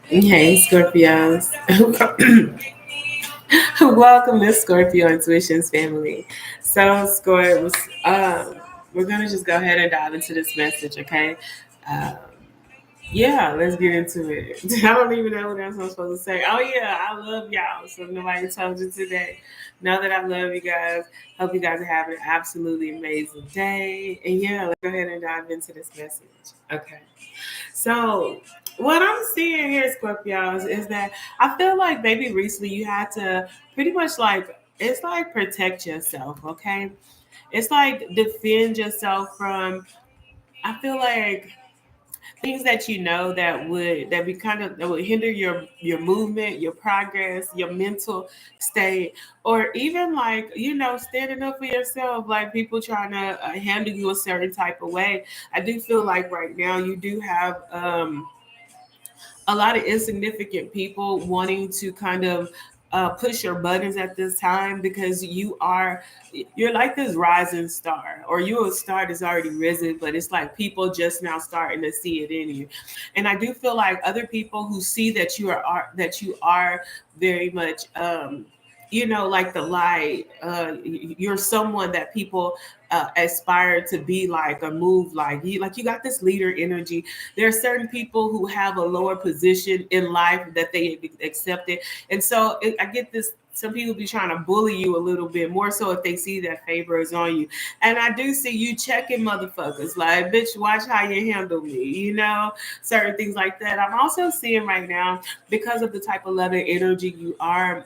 Hey, Scorpios. Welcome to Scorpio Intuitions family. So, we're going to just go ahead and dive into this message, okay? Um, yeah, let's get into it. I don't even know what else I'm supposed to say. Oh, yeah, I love y'all. So, if nobody told you today. Know that I love you guys. Hope you guys are having an absolutely amazing day. And yeah, let's go ahead and dive into this message. Okay. So, what I'm seeing here, Scorpios, is that I feel like maybe recently you had to pretty much it's like protect yourself, okay? It's like defend yourself from, I feel like things that you know that would hinder your movement, your progress, your mental state, or even like standing up for yourself, like people trying to handle you a certain type of way. I do feel like right now you do have a lot of insignificant people wanting to kind of push your buttons at this time because you're like this rising star, or you're a star that's already risen, but it's like people just now starting to see it in you. And I do feel like other people who see that you are very much like the light. You're someone that people aspire to be like or move like. You got this leader energy. There are certain people who have a lower position in life that they accepted, and so I get this. Some people be trying to bully you a little bit more so if they see that favor is on you. And I do see you checking motherfuckers like, bitch, watch how you handle me, certain things like that. I'm also seeing right now, because of the type of love and energy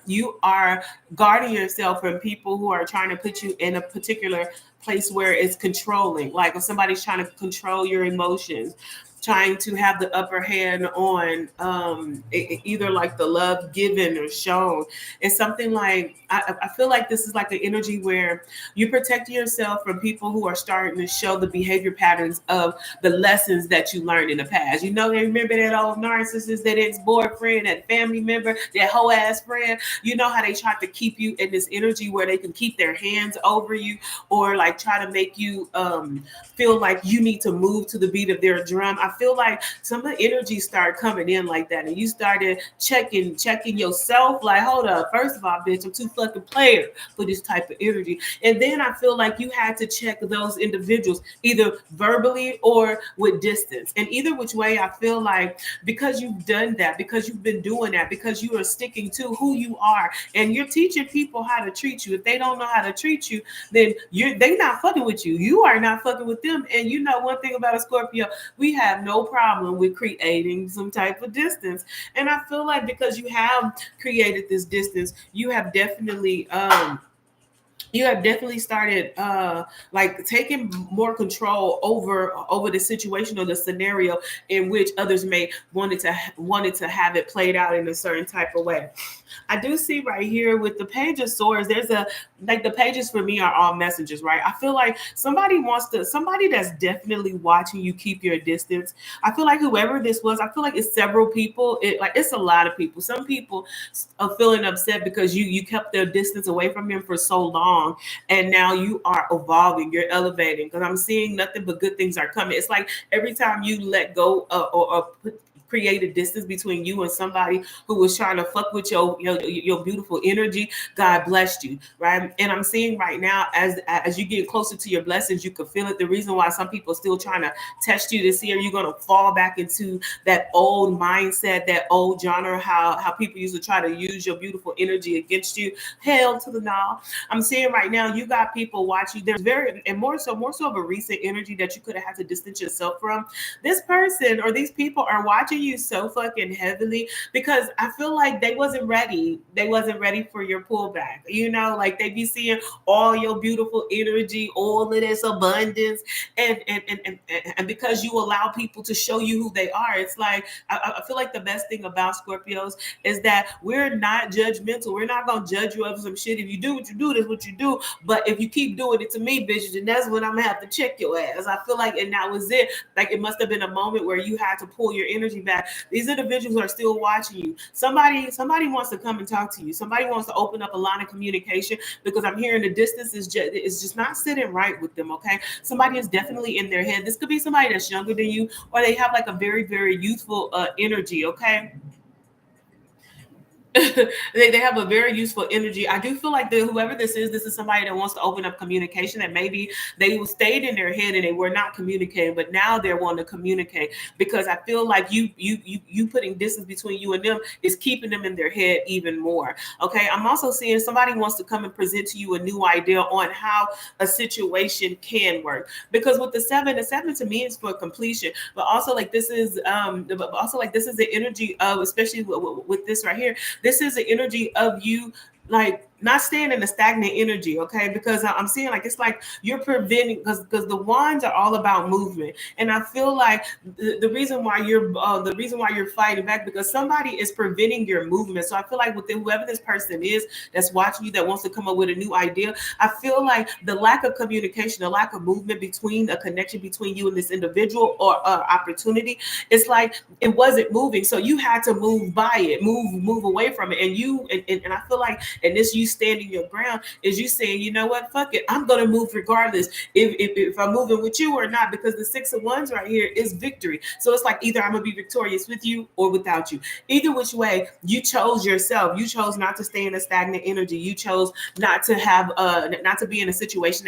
you are guarding yourself from people who are trying to put you in a particular place where it's controlling. Like if somebody's trying to control your emotions, trying to have the upper hand on either like the love given or shown. It's something like I feel like this is like an energy where you protect yourself from people who are starting to show the behavior patterns of the lessons that you learned in the past. They remember that old narcissist, that ex-boyfriend, that family member, that whole ass friend. You know how they try to keep you in this energy where they can keep their hands over you, or like try to make you feel like you need to move to the beat of their drum. I feel like some of the energy started coming in like that, and you started checking yourself. Like, hold up, first of all, bitch, I'm too fucking player for this type of energy. And then I feel like you had to check those individuals either verbally or with distance. And either which way, I feel like because you've done that, because you've been doing that, because you are sticking to who you are, and you're teaching people how to treat you. If they don't know how to treat you, then they not fucking with you. You are not fucking with them. And you know one thing about a Scorpio, we have no problem with creating some type of distance. And I feel like because you have created this distance, you have definitely started like taking more control over the situation or the scenario in which others may wanted to have it played out in a certain type of way. I do see right here with the page of swords, there's a like the pages for me are all messages, right? I feel like somebody that's definitely watching you keep your distance. I feel like whoever this was, I feel like it's several people. It's a lot of people. Some people are feeling upset because you kept their distance away from him for so long, and now you are evolving, you're elevating. Because I'm seeing nothing but good things are coming. It's like every time you let go or create a distance between you and somebody who was trying to fuck with your beautiful energy, God blessed you, right? And I'm seeing right now, as you get closer to your blessings, you can feel it. The reason why some people are still trying to test you to see are you going to fall back into that old mindset, that old genre, how people used to try to use your beautiful energy against you. Hell to the no. I'm seeing right now you got people watching. There's very and more so of a recent energy that you could have had to distance yourself from. This person or these people are watching you so fucking heavily because I feel like they wasn't ready. They wasn't ready for your pullback. Like they be seeing all your beautiful energy, all of this abundance, and because you allow people to show you who they are, it's like I feel like the best thing about Scorpios is that we're not judgmental. We're not gonna judge you over some shit. If you do what you do, that's what you do. But if you keep doing it to me, bitch, then that's when I'm gonna have to check your ass. I feel like, and that was it. Like it must have been a moment where you had to pull your energy back. These individuals are still watching you. Somebody wants to come and talk to you. Somebody wants to open up a line of communication because I'm hearing the distance is just not sitting right with them. Okay, somebody is definitely in their head. This could be somebody that's younger than you, or they have like a very very youthful energy. Okay. they have a very useful energy. I do feel like whoever this is somebody that wants to open up communication, that maybe they stayed in their head and they were not communicating, but now they're wanting to communicate, because I feel like you putting distance between you and them is keeping them in their head even more. Okay, I'm also seeing somebody wants to come and present to you a new idea on how a situation can work, because with the seven to me is for completion, but also like this is the energy of, especially with this right here, this is the energy of you like not staying in a stagnant energy, okay? Because I'm seeing like it's like you're preventing, because the wands are all about movement, and I feel like the reason why you're fighting back, because somebody is preventing your movement. So I feel like with whoever this person is that's watching you, that wants to come up with a new idea, I feel like the lack of communication, the lack of movement between a connection between you and this individual or opportunity, it's like it wasn't moving, so you had to move by it, move away from it, and I feel like, and this you standing your ground is you saying, you know what, fuck it, I'm gonna move regardless if I'm moving with you or not, because the 6 of Wands right here is victory. So it's like either I'm gonna be victorious with you or without you. Either which way, you chose yourself. You chose not to stay in a stagnant energy. You chose not to have not to be in a situation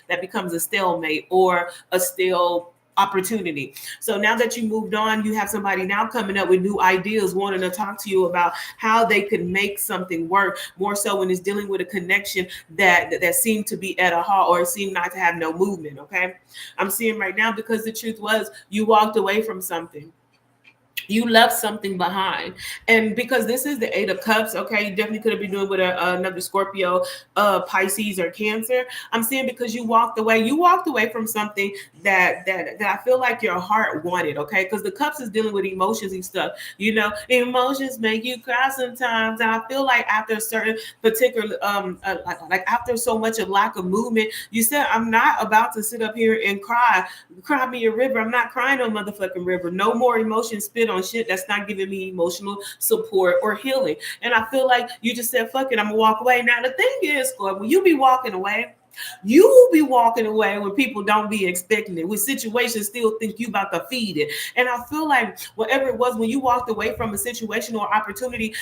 that becomes a stalemate or a stale opportunity. So now that you moved on, you have somebody now coming up with new ideas, wanting to talk to you about how they could make something work, more so when it's dealing with a connection that seemed to be at a halt or seemed not to have no movement. Okay, I'm seeing right now, because the truth was you walked away from something. You left something behind, and because this is the 8 of Cups, okay, you definitely could have been doing with another Scorpio, Pisces, or Cancer. I'm saying because you walked away from something that I feel like your heart wanted, okay, because the Cups is dealing with emotions and stuff. You know, emotions make you cry sometimes, and I feel like after a certain particular like after so much of lack of movement, you said, I'm not about to sit up here and cry me a river. I'm not crying no motherfucking river. No more emotion spit on shit that's not giving me emotional support or healing. And I feel like you just said, fuck it, I'm gonna walk away. Now the thing is, Scorpio, when you be walking away, you will be walking away when people don't be expecting it, when situations still think you about to feed it. And I feel like whatever it was, when you walked away from a situation or opportunity,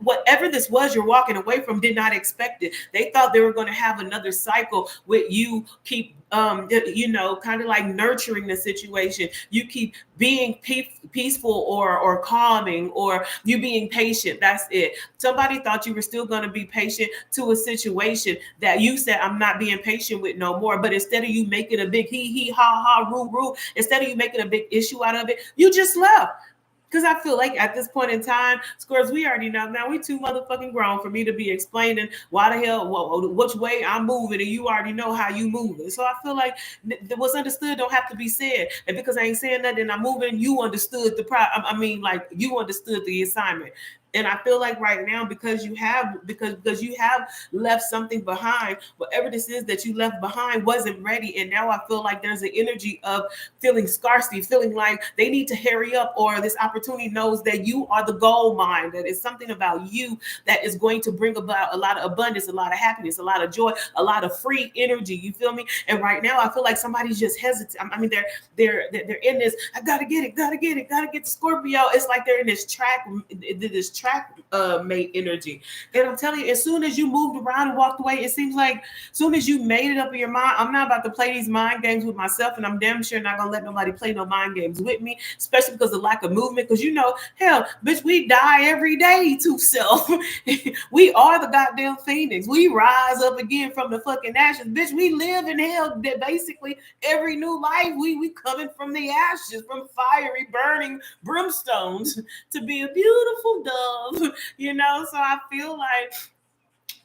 whatever this was you're walking away from, did not expect it. They thought they were going to have another cycle with you keep kind of like nurturing the situation. You keep being peaceful or calming, or you being patient. That's it. Somebody thought you were still going to be patient to a situation that you said, I'm not being patient with no more. But instead of you making a big he ha ha roo, instead of you making a big issue out of it, you just left. Because I feel like at this point in time, Squares, we already know now, we too motherfucking grown for me to be explaining why the hell, which way I'm moving, and you already know how you moving. So I feel like what's understood don't have to be said. And because I ain't saying nothing, I'm moving, you understood the problem. I mean, like, you understood the assignment. And I feel like right now, because you have left something behind, whatever this is that you left behind wasn't ready. And now I feel like there's an energy of feeling scarcity, feeling like they need to hurry up, or this opportunity knows that you are the gold mine, that is something about you that is going to bring about a lot of abundance, a lot of happiness, a lot of joy, a lot of free energy. You feel me? And right now I feel like somebody's just hesitant. I mean, they're in this, I gotta get it, gotta get the Scorpio. It's like they're in this track mate energy. And I'm telling you, as soon as you moved around and walked away, it seems like as soon as you made it up in your mind, I'm not about to play these mind games with myself, and I'm damn sure not gonna let nobody play no mind games with me, especially because of lack of movement. Because hell, bitch, we die every day to self. We are the goddamn phoenix. We rise up again from the fucking ashes, bitch. We live in hell. Basically, every new life, we coming from the ashes, from fiery burning brimstones to be a beautiful dove. So I feel like,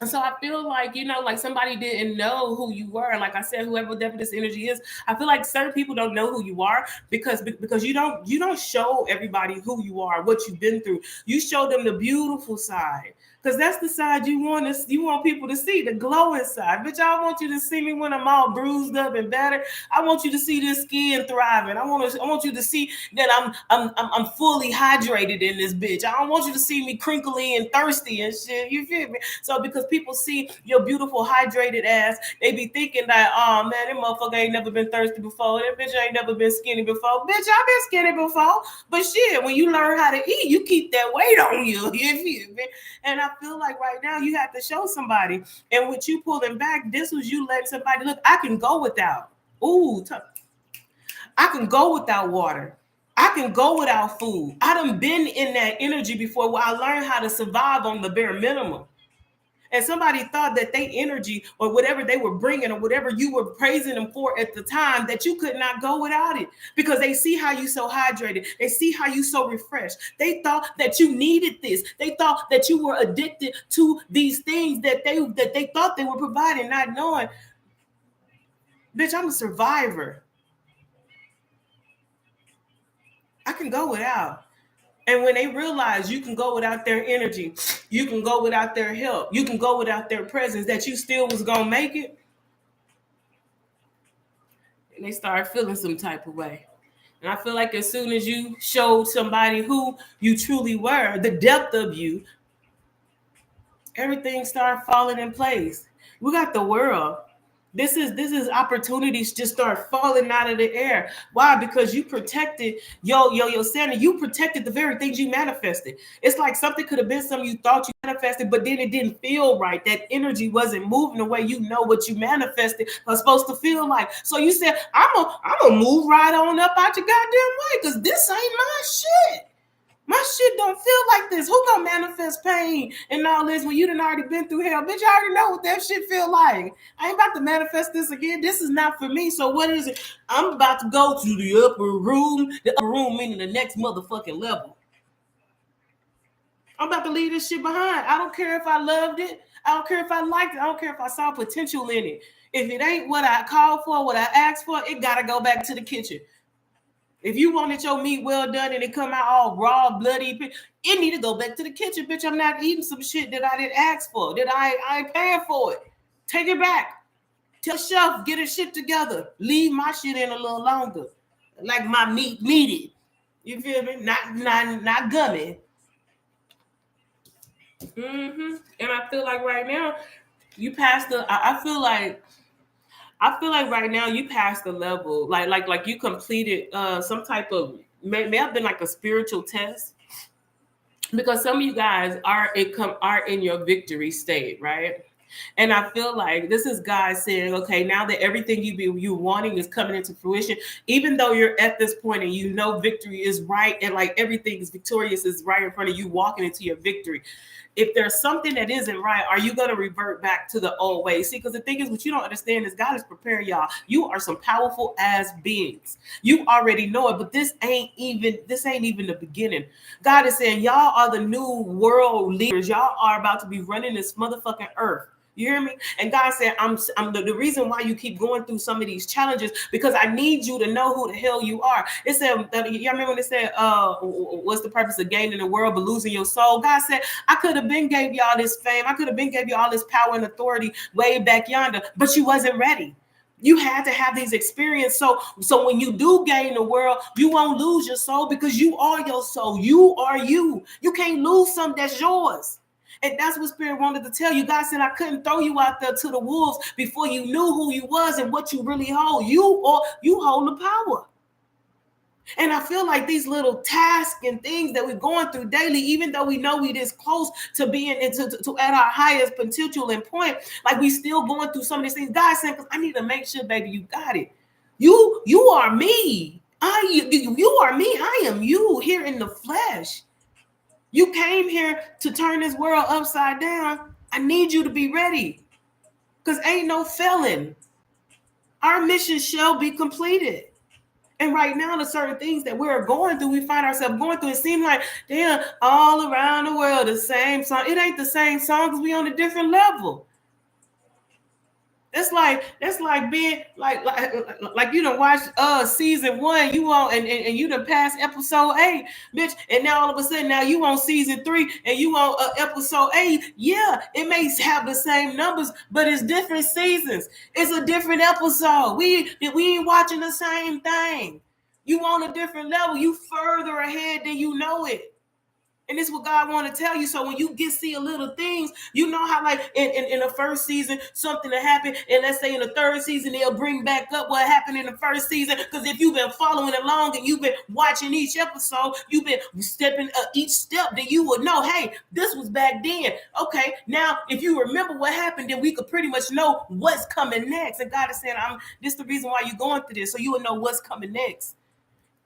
like somebody didn't know who you were. Like I said, whoever this energy is, I feel like certain people don't know who you are because you don't show everybody who you are, what you've been through. You show them the beautiful side. Because that's the side you want people to see, the glowing side. Bitch, I want you to see me when I'm all bruised up and battered. I want you to see this skin thriving. I want you to see that I'm fully hydrated in this bitch. I don't want you to see me crinkly and thirsty and shit. You feel me? So because people see your beautiful hydrated ass, they be thinking that, oh man, that motherfucker ain't never been thirsty before. That bitch ain't never been skinny before. Bitch, I've been skinny before. But shit, when you learn how to eat, you keep that weight on you. You feel me? And I feel like right now you have to show somebody. And with you pulling back, this was you letting somebody look, I can go without. I can go without water. I can go without food. I done been in that energy before where I learned how to survive on the bare minimum. And somebody thought that they energy or whatever they were bringing or whatever you were praising them for at the time, that you could not go without it, because they see how you so hydrated. They see how you so refreshed. They thought that you needed this. They thought that you were addicted to these things that they thought they were providing, not knowing, bitch, I'm a survivor. I can go without. And when they realize you can go without their energy, you can go without their help, you can go without their presence, that you still was going to make it, and they start feeling some type of way. And I feel like as soon as you showed somebody who you truly were, the depth of you, everything started falling in place. We got the world. This is opportunities just start falling out of the air. Why? Because you protected your sanity. You protected the very things you manifested. It's like something could have been something you thought you manifested, but then it didn't feel right. That energy wasn't moving the way you know what you manifested was supposed to feel like. So you said, I'm gonna move right on up out your goddamn way, because this ain't my shit. My shit don't feel like this. Who gonna manifest pain and all this when you done already been through hell? Bitch, I already know what that shit feel like. I ain't about to manifest this again. This is not for me. So what is it? I'm about to go to the upper room. The upper room meaning the next motherfucking level. I'm about to leave this shit behind. I don't care if I loved it. I don't care if I liked it. I don't care if I saw potential in it. If it ain't what I called for, what I asked for, it gotta go back to the kitchen. If you wanted your meat well done and it come out all raw, bloody, it need to go back to the kitchen, bitch. I'm not eating some shit that I didn't ask for, that I ain't paying for it. Take it back. Tell the chef, get his shit together. Leave my shit in a little longer. Like my meat needed. You feel me? Not gummy. Mm-hmm. And I feel like right now, you passed the, I feel like right now you passed the level, like you completed some type of, may have been like a spiritual test, because some of you guys are in your victory state, right? And I feel like this is God saying, okay, now that everything you wanting is coming into fruition, even though you're at this point and you know victory is right, and like everything is victorious is right in front of you, walking into your victory. If there's something that isn't right, are you going to revert back to the old way? See, because the thing is, what you don't understand is God is preparing y'all. You are some powerful ass beings. You already know it, but this ain't even the beginning. God is saying, y'all are the new world leaders. Y'all are about to be running this motherfucking earth. You hear me? And God said, I'm the reason why you keep going through some of these challenges, because I need you to know who the hell you are. It said, y'all remember when it said, what's the purpose of gaining the world but losing your soul? God said, I could have been gave y'all this fame. I could have been gave you all this power and authority way back yonder, but you wasn't ready. You had to have these experiences. So when you do gain the world, you won't lose your soul, because you are your soul. You are you. You can't lose something that's yours. And that's what Spirit wanted to tell you. God said, I couldn't throw you out there to the wolves before you knew who you was and what you really hold. You hold the power. And I feel like these little tasks and things that we're going through daily, even though we know we this close to being to at our highest potential and point, like we still going through some of these things. God said, because I need to make sure, baby, you got it. You are me. You are me. I am you here in the flesh. You came here to turn this world upside down. I need you to be ready, because ain't no failing. Our mission shall be completed. And right now, the certain things that we're going through, we find ourselves going through, it seems like, damn, all around the world, the same song. It ain't the same song, because we on a different level. That's like being like you done watched season 1, you on and you done passed episode 8, bitch, and now all of a sudden now you on season 3 and you on episode 8. Yeah, it may have the same numbers, but it's different seasons. It's a different episode. We ain't watching the same thing. You on a different level. You further ahead than you know it. And this is what God want to tell you. So when you see a little things, you know how like in the first season, something that happened. And let's say in the third season, they'll bring back up what happened in the first season. Because if you've been following along and you've been watching each episode, you've been stepping each step, then you would know, hey, this was back then. Okay, now if you remember what happened, then we could pretty much know what's coming next. And God is saying, this is the reason why you're going through this. So you would know what's coming next.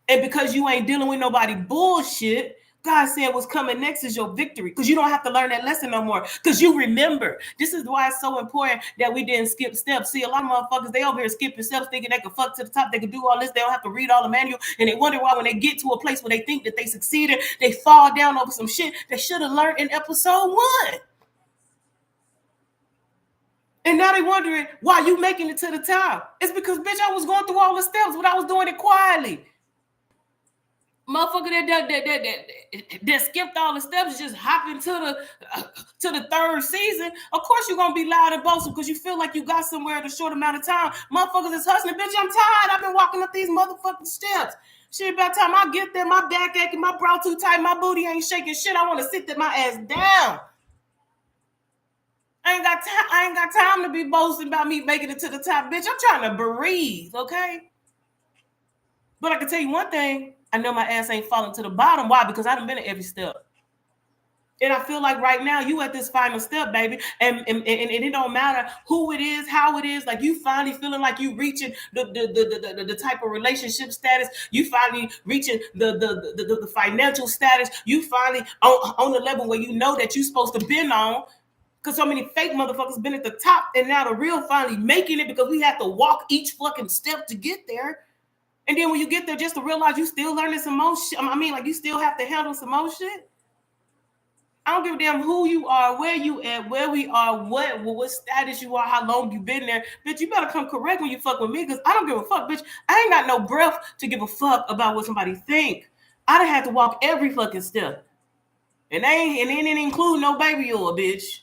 And because you ain't dealing with nobody bullshit, God said what's coming next is your victory, because you don't have to learn that lesson no more, because you remember. This is why it's so important that we didn't skip steps. See, a lot of motherfuckers, they over here skipping steps thinking they can fuck to the top, they can do all this, they don't have to read all the manual, and they wonder why when they get to a place where they think that they succeeded, they fall down over some shit they should have learned in episode 1. And now they wondering why you making it to the top. It's because, bitch, I was going through all the steps, but I was doing it quietly. Motherfucker that skipped all the steps, just hopping to the third season. Of course you're gonna be loud and boastful because you feel like you got somewhere in a short amount of time. Motherfuckers is hustling, bitch. I'm tired. I've been walking up these motherfucking steps. Shit, by the time I get there, my back aching, my brow too tight, my booty ain't shaking shit. I want to sit my ass down. I ain't got time to be boasting about me making it to the top, bitch. I'm trying to breathe, okay? But I can tell you one thing. I know my ass ain't falling to the bottom. Why? Because I done been at every step. And I feel like right now you at this final step, baby. And it don't matter who it is, how it is. Like you finally feeling like you reaching the type of relationship status. You finally reaching the financial status. You finally on the level where you know that you supposed to been on. Because so many fake motherfuckers been at the top, and now the real finally making it because we have to walk each fucking step to get there. And then when you get there, just to realize you still learning some more shit. I mean, like you still have to handle some more shit. I don't give a damn who you are, where you at, where we are, what status you are, how long you been there. Bitch, you better come correct when you fuck with me, because I don't give a fuck, bitch. I ain't got no breath to give a fuck about what somebody think. I done had to walk every fucking step. And it didn't include no baby oil, bitch.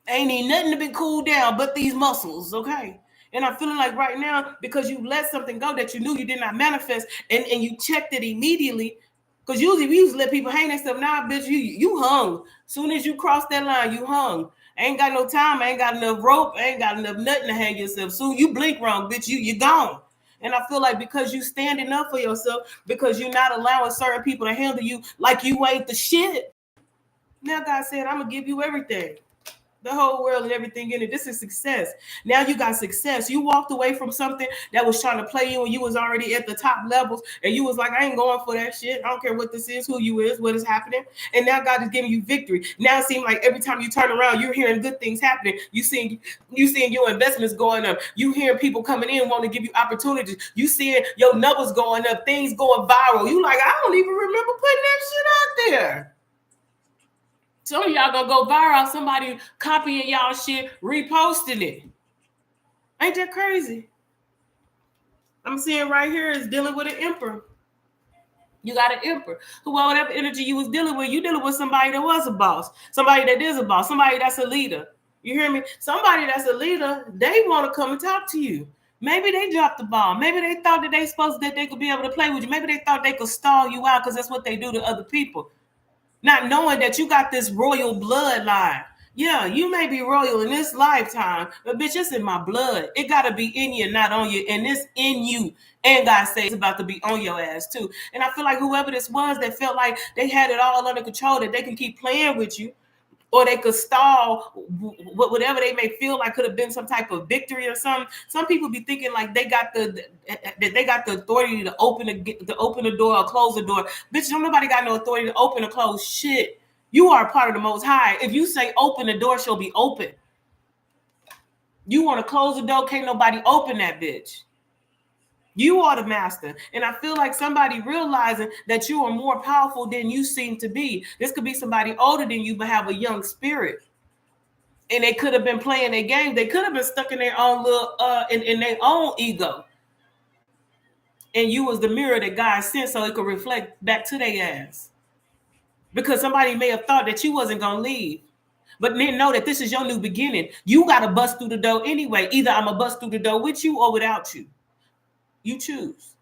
Ain't need nothing to be cooled down but these muscles, okay? And I'm feeling like right now, because you let something go that you knew you did not manifest, and you checked it immediately. Because usually we used to let people hang themselves. Nah, bitch, you hung. Soon as you cross that line, you hung. I ain't got no time. I ain't got enough rope. I ain't got enough nothing to hang yourself. Soon you blink wrong, bitch, you gone. And I feel like because you standing up for yourself, because you're not allowing certain people to handle you like you ain't the shit. Now God said, I'm going to give you everything. The whole world and everything in it. This is success. Now you got success. You walked away from something that was trying to play you, and you was already at the top levels, and you was like, I ain't going for that shit. I don't care what this is, who you is, what is happening. And now God is giving you victory. Now it seems like every time you turn around, you're hearing good things happening. You seeing your investments going up. You hearing people coming in wanting to give you opportunities. You seeing your numbers going up, things going viral. You like, I don't even remember putting that shit out there. Some of y'all gonna go viral, somebody copying y'all shit, reposting it. Ain't that crazy? I'm seeing right here is dealing with an emperor. You got an emperor. Whatever energy you was dealing with, you dealing with somebody that was a boss, somebody that is a boss, somebody that's a leader. You hear me? Somebody that's a leader, they want to come and talk to you. Maybe they dropped the ball. Maybe they thought that they could be able to play with you. Maybe they thought they could stall you out because that's what they do to other people. Not knowing that you got this royal bloodline. Yeah, you may be royal in this lifetime, but bitch, it's in my blood. It got to be in you, not on you. And it's in you. And God says it's about to be on your ass too. And I feel like whoever this was that felt like they had it all under control, that they can keep playing with you, or they could stall whatever they may feel like could have been some type of victory or something. Some people be thinking like they got the authority to open the door or close the door. Bitch, don't nobody got no authority to open or close shit. You are a part of the Most High. If you say open, the door shall be open. You want to close the door, can't nobody open that bitch. You are the master. And I feel like somebody realizing that you are more powerful than you seem to be. This could be somebody older than you, but have a young spirit. And they could have been playing their game. They could have been stuck in their own little in their own ego. And you was the mirror that God sent so it could reflect back to their ass. Because somebody may have thought that you wasn't gonna leave, but didn't know that this is your new beginning. You gotta bust through the door anyway. Either I'm gonna bust through the door with you or without you. You choose.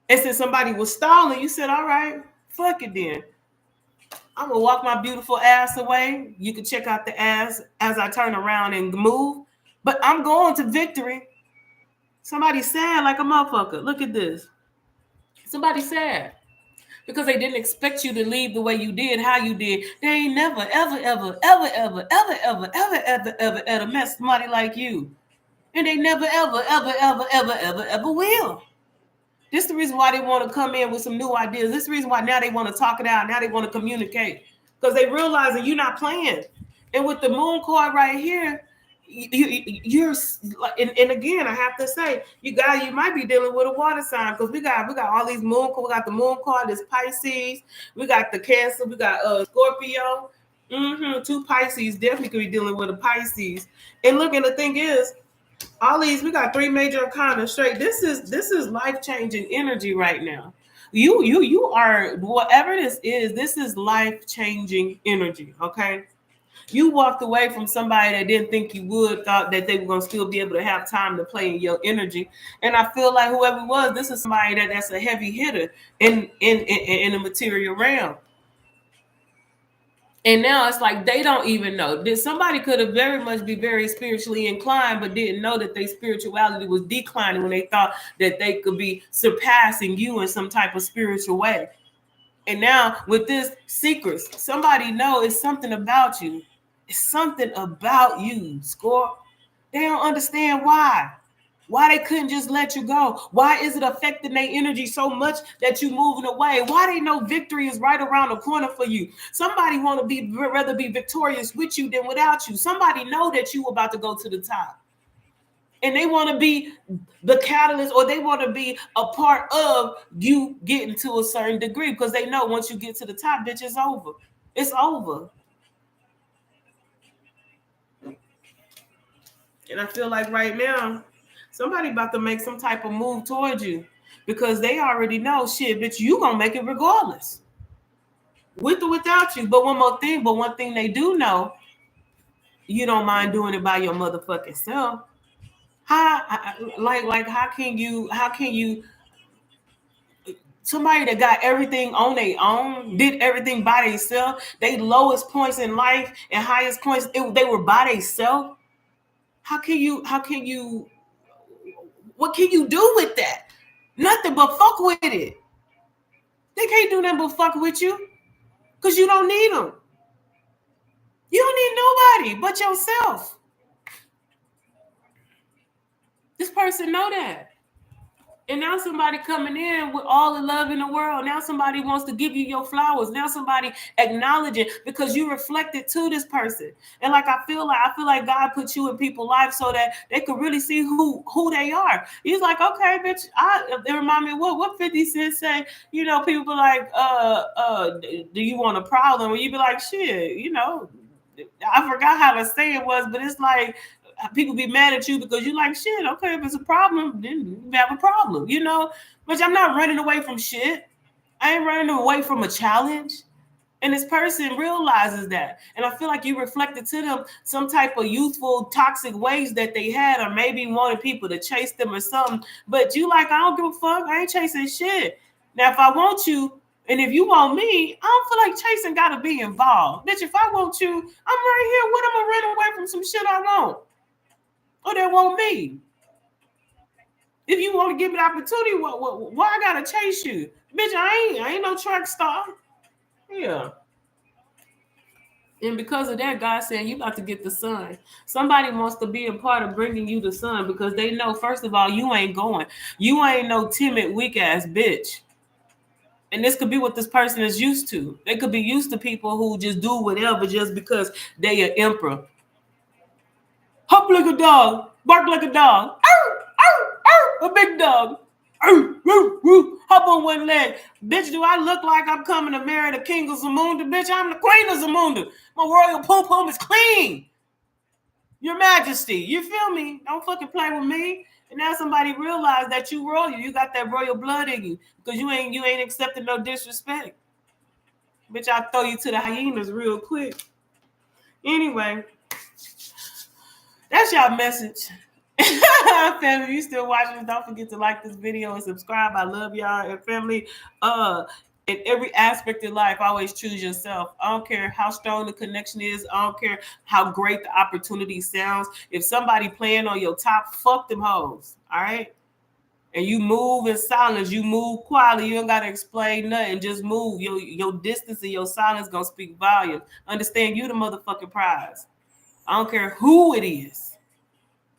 And since somebody was stalling, you said, all right, fuck it then. I'm gonna walk my beautiful ass away. You can check out the ass as I turn around and move. But I'm going to victory. Somebody sad like a motherfucker. Look at this. Somebody sad. Because they didn't expect you to leave the way you did, how you did. They ain't never, ever, ever, ever, ever, ever, ever, ever, ever, ever, ever met somebody like you. And they never, ever, ever, ever, ever, ever, ever will. This is the reason why they want to come in with some new ideas. This is the reason why now they want to talk it out. Now they want to communicate. Because they realize that you're not playing. And with the moon card right here, you're and again, I have to say, you might be dealing with a water sign because we got all these moon cards. We got the moon card, this Pisces. We got the Cancer. We got Scorpio. Two Pisces definitely could be dealing with a Pisces. And look, and the thing is, all these, we got three major arcana straight. This is life-changing energy right now. You are, whatever this is life-changing energy, okay? You walked away from somebody that didn't think you would, thought that they were going to still be able to have time to play in your energy. And I feel like whoever it was, this is somebody that's a heavy hitter in the material realm. And now it's like they don't even know. Somebody could have very much be very spiritually inclined, but didn't know that their spirituality was declining when they thought that they could be surpassing you in some type of spiritual way. And now with this secrets, somebody know it's something about you. It's something about you, Scorp. They don't understand why. Why they couldn't just let you go? Why is it affecting their energy so much that you moving away? Why they know victory is right around the corner for you? Somebody want to rather be victorious with you than without you. Somebody know that you about to go to the top. And they want to be the catalyst, or they want to be a part of you getting to a certain degree, because they know once you get to the top, bitch, it's over. It's over. And I feel like right now, somebody about to make some type of move towards you, because they already know, shit, bitch, you gonna make it regardless, with or without you. But one thing they do know, you don't mind doing it by your motherfucking self. How can you somebody that got everything on their own, did everything by themselves, they lowest points in life and highest points, they were by themselves. How can you what can you do with that? Nothing but fuck with it. They can't do nothing but fuck with you, because you don't need them. You don't need nobody but yourself. This person know that. And now somebody coming in with all the love in the world. Now somebody wants to give you your flowers. Now somebody acknowledging, because you reflected to this person. And like I feel like God put you in people's life so that they could really see who they are. He's like, okay, bitch. It remind me of what 50 Cent say. You know, people be like, do you want a problem? Or you be like, shit, you know, I forgot how to say it was, but it's like, people be mad at you because you like, shit, okay, if it's a problem, then you have a problem, you know? But I'm not running away from shit. I ain't running away from a challenge. And this person realizes that. And I feel like you reflected to them some type of youthful, toxic ways that they had, or maybe wanted people to chase them or something. But you like, I don't give a fuck. I ain't chasing shit. Now, if I want you, and if you want me, I don't feel like chasing got to be involved. Bitch, if I want you, I'm right here. What am I running away from some shit I want? Or they want me. If you want to give me the opportunity, why I gotta chase you? Bitch, I ain't no track star. Yeah. And because of that, God saying you about to get the sun. Somebody wants to be a part of bringing you the sun, because they know, first of all, you ain't going. You ain't no timid, weak ass bitch. And this could be what this person is used to. They could be used to people who just do whatever just because they an emperor. Hop like a dog, bark like a dog. A big dog. Hop on one leg. Bitch, do I look like I'm coming to marry the king of Zamunda? Bitch, I'm the queen of Zamunda. My royal pom-pom is clean. Your Majesty, you feel me? Don't fucking play with me. And now somebody realized that you royal. You got that royal blood in you because you ain't accepting no disrespect. Bitch, I'll throw you to the hyenas real quick. Anyway, that's y'all message. Family, if you still watching, don't forget to like this video and subscribe. I love y'all. And family, in every aspect of life, always choose yourself. I don't care how strong the connection is. I don't care how great the opportunity sounds. If somebody playing on your top, fuck them hoes. All right? And you move in silence. You move quietly. You don't got to explain nothing. Just move. Your distance and your silence going to speak volumes. Understand you the motherfucking prize. I don't care who it is.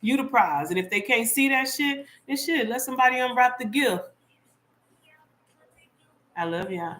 You the prize. And if they can't see that shit, then shit, let somebody unwrap the gift. I love y'all.